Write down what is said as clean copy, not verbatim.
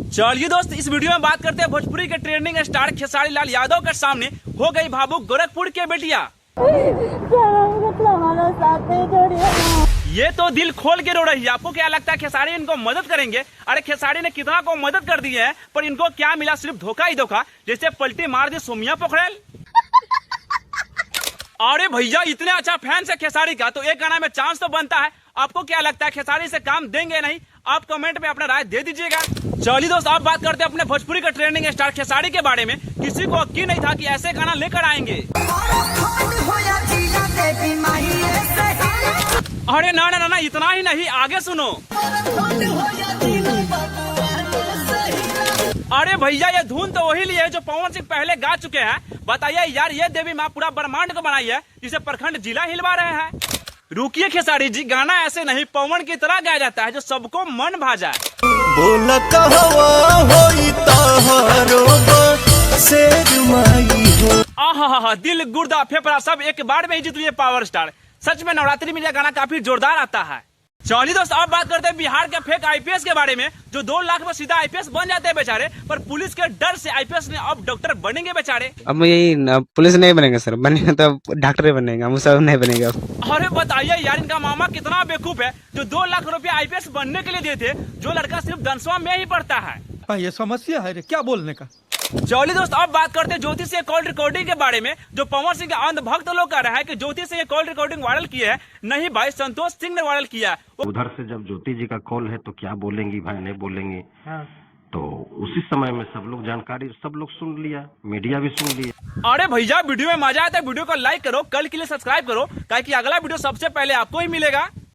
चलिए दोस्त, इस वीडियो में बात करते हैं भोजपुरी के ट्रेंडिंग स्टार खेसारी लाल यादव के सामने हो गई भावुक गोरखपुर के बेटिया। ये तो दिल खोल के रो रही है। आपको क्या लगता है खेसारी इनको मदद करेंगे? अरे खेसारी ने कितना को मदद कर दी है, पर इनको क्या मिला? सिर्फ धोखा ही धोखा, जैसे पलटी मार दी सोमिया पोखरेल। अरे भैया, इतने अच्छा फैंस है खेसारी का, तो एक गाना में चांस तो बनता है। आपको क्या लगता है खेसारी से काम देंगे नहीं? आप कमेंट में अपना राय दे दीजिएगा। चलिए दोस्त, आप बात करते हैं अपने भोजपुरी के ट्रेंडिंग स्टार खेसारी के बारे में। किसी को यकीन नहीं था कि ऐसे गाना लेकर आएंगे। अरे ना ना ना, इतना ही नहीं, आगे सुनो। अरे भैया, ये धुन तो वही ली है जो पवन सिंह पहले गा चुके हैं। बताइए यार, ये देवी माँ पूरा ब्रह्मांड को बनाई है, जिसे प्रखंड जिला हिलवा रहे हैं। रुकिए खेसारी जी, गाना ऐसे नहीं पवन की तरह गाया जाता है जो सबको मन भा जाए। आहा, दिल गुर्दा फेफड़ा सब एक बार में ही जीत लिए पावर स्टार। सच में नवरात्रि में यह गाना काफी जोरदार आता है। चलिए दोस्त, अब बात करते हैं बिहार के फेक आईपीएस के बारे में, जो 2 लाख में सीधा आईपीएस बन जाते हैं बेचारे, पर पुलिस के डर से आईपीएस ने अब डॉक्टर बनेंगे बेचारे। अब यही पुलिस नहीं बनेंगे सर, बनेंगे तो डॉक्टर ही बनेंगे, हम सब नहीं बनेंगे अब। अरे बताइए यार, इनका मामा कितना बेवकूफ है जो 2 लाख रुपया आईपीएस बनने के लिए दिए थे, जो लड़का सिर्फ दनसवा में ही पढ़ता है। ये समस्या है रे, क्या बोलने का। चलिए दोस्त, अब बात करते हैं ज्योति से कॉल रिकॉर्डिंग के बारे में, जो पवन सिंह के अंधभक्त लोग कह रहा है कि ज्योति से ये कॉल रिकॉर्डिंग वायरल किए है। नहीं भाई, संतोष सिंह ने वायरल किया। उधर से जब ज्योति जी का कॉल है तो क्या बोलेंगी भाई, नहीं बोलेंगी। हाँ। तो उसी समय में सब लोग जानकारी सब लोग सुन लिया, मीडिया भी सुन लिया। अरे भैया, वीडियो में मजा आता है, वीडियो को लाइक करो, कल के लिए सब्सक्राइब करो, ताकि अगला वीडियो सबसे पहले आपको ही मिलेगा।